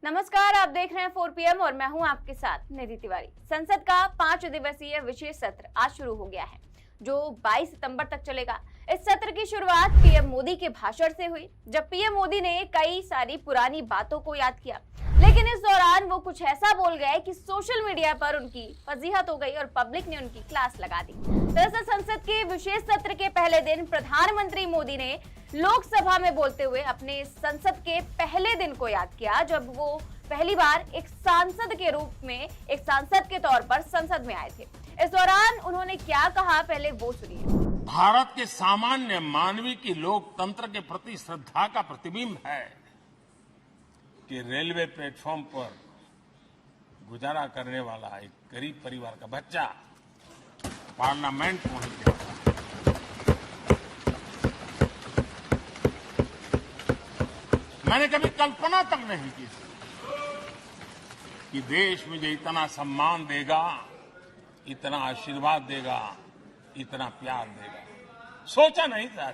नमस्कार, आप देख रहे हैं 4 PM और मैं हूं आपके साथ निधि तिवारी। संसद का 5 दिवसीय विशेष सत्र आज शुरू हो गया है, जो 22 सितंबर तक चलेगा। इस सत्र की शुरुआत पीएम मोदी के भाषण से हुई, जब पीएम मोदी ने कई सारी पुरानी बातों को याद किया, लेकिन इस दौरान वो कुछ ऐसा बोल गए कि सोशल मीडिया पर उनकी फजीहत हो गई और पब्लिक ने उनकी क्लास लगा दी। दरअसल संसद के विशेष सत्र के पहले दिन प्रधानमंत्री मोदी ने लोकसभा में बोलते हुए अपने संसद के पहले दिन को याद किया, जब वो पहली बार एक सांसद के रूप में, एक सांसद के तौर पर संसद में आए थे। इस दौरान उन्होंने क्या कहा, पहले वो सुनिए। भारत के सामान्य मानवीय की लोकतंत्र के प्रति श्रद्धा का प्रतिबिंब है कि रेलवे प्लेटफॉर्म पर गुजारा करने वाला एक गरीब परिवार का बच्चा पार्लियामेंट पहुंच गया। मैंने कभी कल्पना तक नहीं की कि देश मुझे इतना सम्मान देगा, इतना आशीर्वाद देगा, इतना प्यार देगा। सोचा नहीं था।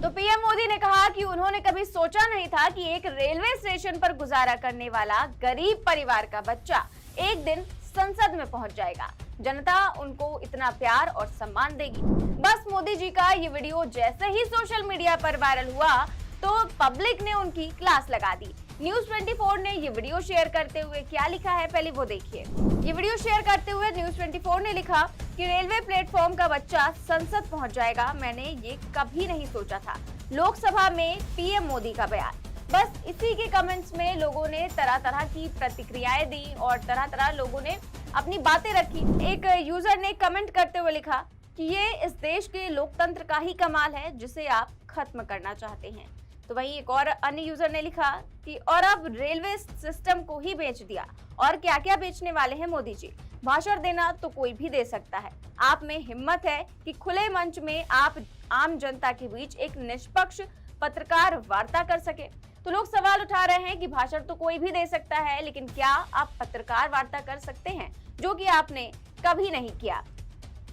तो पीएम मोदी ने कहा कि उन्होंने कभी सोचा नहीं था कि एक रेलवे स्टेशन पर गुजारा करने वाला गरीब परिवार का बच्चा एक दिन संसद में पहुंच जाएगा। जनता उनको इतना प्यार और सम्मान देगी। बस मोदी जी का ये वीडियो जैसे ही सोशल मीडिया पर वायरल हुआ तो पब्लिक ने उनकी क्लास लगा दी। न्यूज 24 ने ये वीडियो शेयर करते हुए क्या लिखा है, पहले वो देखिए। ये वीडियो शेयर करते हुए न्यूज 24 ने लिखा कि रेलवे प्लेटफॉर्म का बच्चा संसद पहुंच जाएगा, मैंने ये कभी नहीं सोचा था। लोकसभा में पीएम मोदी का बयान। बस इसी के कमेंट्स में लोगों ने तरह तरह की प्रतिक्रियाएं दी और तरह तरह लोगों ने अपनी बातें रखी। एक यूजर ने कमेंट करते हुए लिखा कि ये इस देश के लोकतंत्र का ही कमाल है जिसे आप खत्म करना चाहते हैं। तो वहीं एक और अन्य यूजर ने लिखा कि और अब रेलवे सिस्टम को ही बेच दिया, और क्या क्या बेचने वाले हैं मोदी जी। भाषण देना तो कोई भी दे सकता है, आप में हिम्मत है कि खुले मंच में आप आम जनता के बीच एक निष्पक्ष पत्रकार वार्ता कर सके। तो लोग सवाल उठा रहे हैं कि भाषण तो कोई भी दे सकता है, लेकिन क्या आप पत्रकार वार्ता कर सकते हैं, जो कि आपने कभी नहीं किया।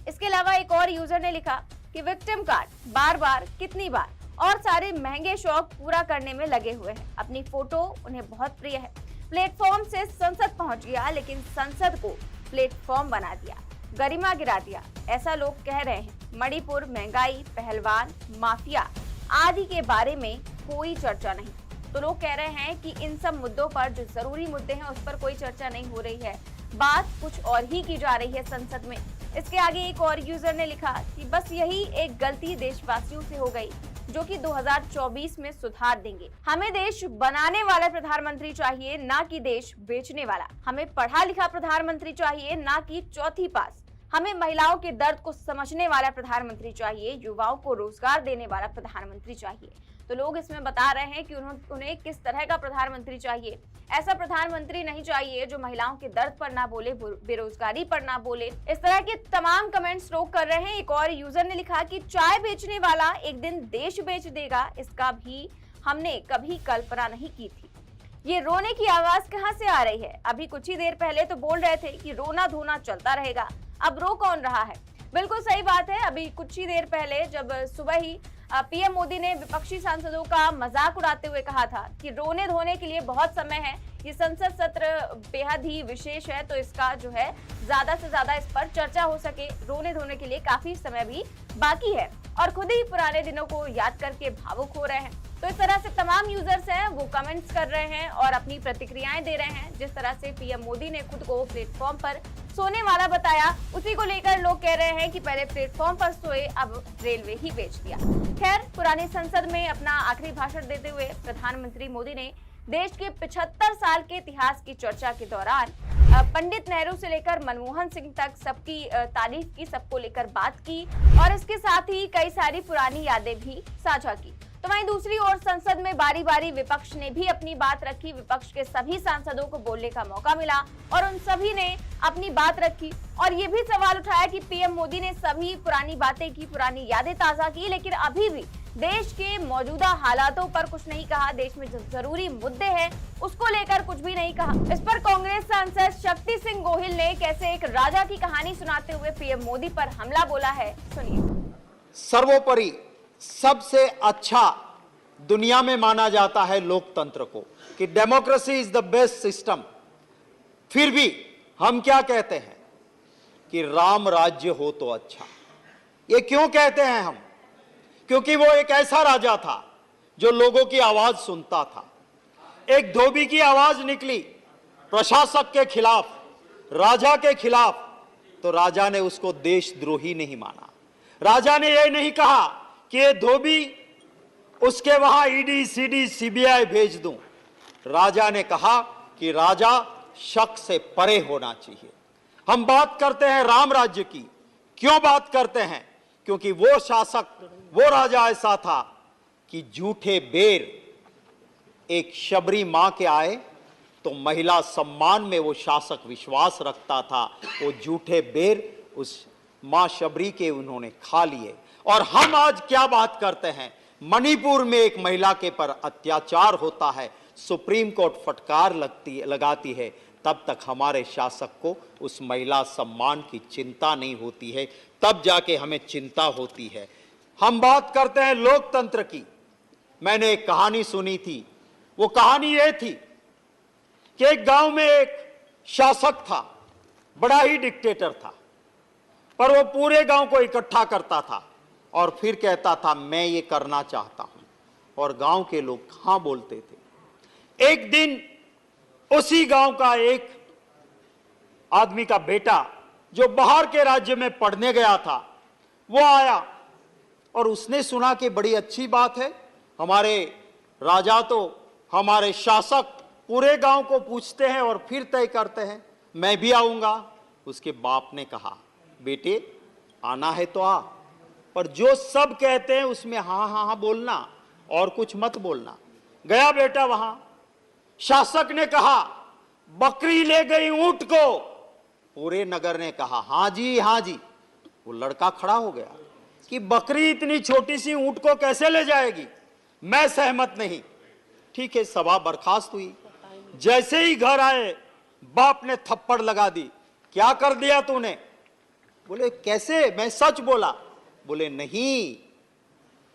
इसके अलावा एक और यूजर ने लिखा कि विक्टिम कार्ड बार बार कितनी बार, और सारे महंगे शौक पूरा करने में लगे हुए हैं। अपनी फोटो उन्हें बहुत प्रिय है। प्लेटफॉर्म से संसद पहुंच गया, लेकिन संसद को प्लेटफॉर्म बना दिया, गरिमा गिरा दिया, ऐसा लोग कह रहे हैं। मणिपुर, महंगाई, पहलवान, माफिया आदि के बारे में कोई चर्चा नहीं। तो लोग कह रहे हैं कि इन सब मुद्दों पर, जो जरूरी मुद्दे हैं, उस पर कोई चर्चा नहीं हो रही है, बात कुछ और ही की जा रही है संसद में। इसके आगे एक और यूजर ने लिखा कि बस यही एक गलती देशवासियों से हो गई, जो कि 2024 में सुधार देंगे। हमें देश बनाने वाला प्रधानमंत्री चाहिए, ना कि देश बेचने वाला। हमें पढ़ा लिखा प्रधानमंत्री चाहिए, ना कि चौथी पास। हमें महिलाओं के दर्द को समझने वाला प्रधानमंत्री चाहिए, युवाओं को रोजगार देने वाला प्रधानमंत्री चाहिए। तो लोग इसमें बता रहे हैं कि उन्हें किस तरह का प्रधानमंत्री चाहिए। ऐसा प्रधानमंत्री नहीं चाहिए जो महिलाओं के दर्द पर ना बोले, बेरोजगारी पर ना बोले। इस तरह के तमाम कमेंट्स लोग कर रहे हैं। एक और यूजर ने लिखा कि चाय बेचने वाला एक दिन देश बेच देगा, इसका भी हमने कभी कल्पना नहीं की थी। ये रोने की आवाज कहाँ से आ रही है? अभी कुछ ही देर पहले तो बोल रहे थे कि रोना धोना चलता रहेगा, अब रो कौन रहा है? बिल्कुल सही बात है। अभी कुछ ही देर पहले जब सुबह ही पीएम मोदी ने विपक्षी सांसदों का मजाक उड़ाते हुए कहा था कि रोने धोने के लिए बहुत समय है, ये संसद सत्र बेहद ही विशेष है, तो इसका जो है ज्यादा से ज्यादा इस पर चर्चा हो सके। रोने धोने के लिए काफी समय भी बाकी है, और खुद ही पुराने दिनों को याद करके भावुक हो रहे हैं। तो इस तरह से तमाम यूजर्स हैं, वो कमेंट्स कर रहे हैं और अपनी प्रतिक्रियाएं दे रहे हैं। जिस तरह से पीएम मोदी ने खुद को प्लेटफॉर्म पर सोने वाला बताया, उसी को लेकर लोग कह रहे हैं कि पहले प्लेटफॉर्म पर सोए, अब रेलवे ही बेच दिया। खैर, पुरानी संसद में अपना आखिरी भाषण देते हुए प्रधानमंत्री मोदी ने देश के 75 साल के इतिहास की चर्चा के दौरान पंडित नेहरू से लेकर मनमोहन सिंह तक सबकी तारीफ की, सबको लेकर बात की, और इसके साथ ही कई सारी पुरानी यादें भी साझा की। तो वहीं दूसरी ओर संसद में बारी बारी विपक्ष ने भी अपनी बात रखी। विपक्ष के सभी सांसदों को बोलने का मौका मिला और उन सभी ने अपनी बात रखी, और ये भी सवाल उठाया कि पीएम मोदी ने सभी पुरानी बातें की, पुरानी यादें ताजा की, लेकिन अभी भी देश के मौजूदा हालातों पर कुछ नहीं कहा। देश में जो जरूरी मुद्दे हैं उसको लेकर कुछ भी नहीं कहा। इस पर कांग्रेस सांसद शक्ति सिंह गोहिल ने कैसे एक राजा की कहानी सुनाते हुए पीएम मोदी पर हमला बोला है, सुनिए। सर्वोपरि सबसे अच्छा दुनिया में माना जाता है लोकतंत्र को कि democracy is the best system, फिर भी हम क्या कहते हैं कि राम राज्य हो तो अच्छा। ये क्यों कहते हैं हम? क्योंकि वो एक ऐसा राजा था जो लोगों की आवाज सुनता था। एक धोबी की आवाज निकली प्रशासक के खिलाफ, राजा के खिलाफ, तो राजा ने उसको देशद्रोही नहीं माना। राजा ने यह नहीं कहा कि ये धोबी उसके वहां ईडी सीडी सीबीआई भेज दूं। राजा ने कहा कि राजा शक से परे होना चाहिए। हम बात करते हैं राम राज्य की, क्यों बात करते हैं? क्योंकि वो शासक, वो राजा ऐसा था कि झूठे बेर एक शबरी मां के आए तो महिला सम्मान में वो शासक विश्वास रखता था। वो झूठे बेर उस मां शबरी के उन्होंने खा लिए। और हम आज क्या बात करते हैं? मणिपुर में एक महिला के पर अत्याचार होता है, सुप्रीम कोर्ट फटकार लगाती है, तब तक हमारे शासक को उस महिला सम्मान की चिंता नहीं होती है, तब जाके हमें चिंता होती है। हम बात करते हैं लोकतंत्र की। मैंने एक कहानी सुनी थी, वो कहानी ये थी कि एक गांव में एक शासक था, बड़ा ही डिक्टेटर था, पर वो पूरे गांव को इकट्ठा करता था और फिर कहता था मैं ये करना चाहता हूं, और गांव के लोग हाँ बोलते थे। एक दिन उसी गांव का एक आदमी का बेटा जो बाहर के राज्य में पढ़ने गया था, वो आया और उसने सुना कि बड़ी अच्छी बात है, हमारे राजा तो, हमारे शासक पूरे गांव को पूछते हैं और फिर तय करते हैं, मैं भी आऊंगा। उसके बाप ने कहा बेटे आना है तो आ, पर जो सब कहते हैं उसमें हाँ हाँ हाँ बोलना और कुछ मत बोलना। गया बेटा वहां, शासक ने कहा बकरी ले गई ऊंट को, पूरे नगर ने कहा हाँ जी हाँ जी। वो लड़का खड़ा हो गया कि बकरी इतनी छोटी सी ऊंट को कैसे ले जाएगी, मैं सहमत नहीं। ठीक है, सभा बर्खास्त हुई। जैसे ही घर आए बाप ने थप्पड़ लगा दी, क्या कर दिया तूने? बोले कैसे, मैं सच बोला। बोले नहीं,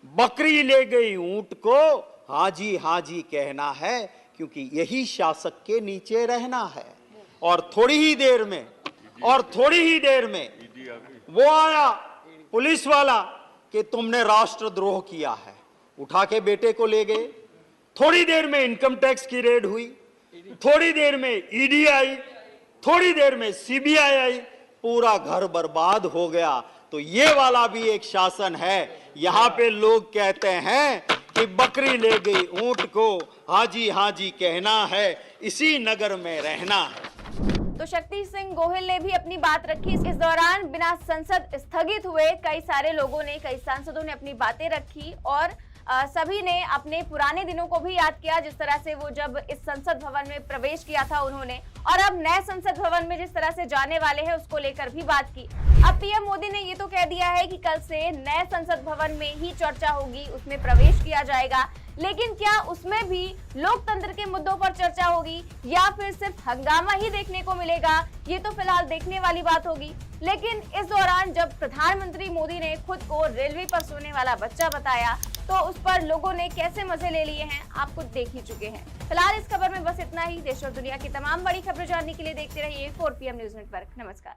बकरी ले गई ऊंट को हाँ जी कहना है, क्योंकि यही शासक के नीचे रहना है। और थोड़ी ही देर में वो आया पुलिस वाला कि तुमने राष्ट्रद्रोह किया है, उठा के बेटे को ले गए। थोड़ी देर में इनकम टैक्स की रेड हुई, थोड़ी देर में ईडी आई, थोड़ी देर में सीबीआई आई, पूरा घर बर्बाद हो गया। तो ये वाला भी एक शासन है। यहाँ पे लोग कहते हैं कि बकरी ले गई ऊंट को हाँ जी कहना है, इसी नगर में रहना है। तो शक्ति सिंह गोहिल ने भी अपनी बात रखी। इस दौरान बिना संसद स्थगित हुए कई सारे लोगों ने, कई सांसदों ने अपनी बातें रखी और सभी ने अपने पुराने दिनों को भी याद किया, जिस तरह से वो जब इस संसद भवन में प्रवेश किया था उन्होंने, और अब नए संसद भवन में जिस तरह से जाने वाले हैं उसको लेकर भी बात की। अब पीएम मोदी ने ये तो कह दिया है कि कल से नए संसद भवन में ही चर्चा होगी, उसमें प्रवेश किया जाएगा, लेकिन क्या उसमें भी लोकतंत्र के मुद्दों पर चर्चा होगी या फिर सिर्फ हंगामा ही देखने को मिलेगा, ये तो फिलहाल देखने वाली बात होगी। लेकिन इस दौरान जब प्रधानमंत्री मोदी ने खुद को रेलवे पर सोने वाला बच्चा बताया तो उस पर लोगों ने कैसे मजे ले लिए हैं आप खुद देख ही चुके हैं। फिलहाल इस खबर में बस इतना ही। देश और दुनिया की तमाम बड़ी खबरें जानने के लिए देखते रहिए 4PM न्यूज नेटवर्क। नमस्कार।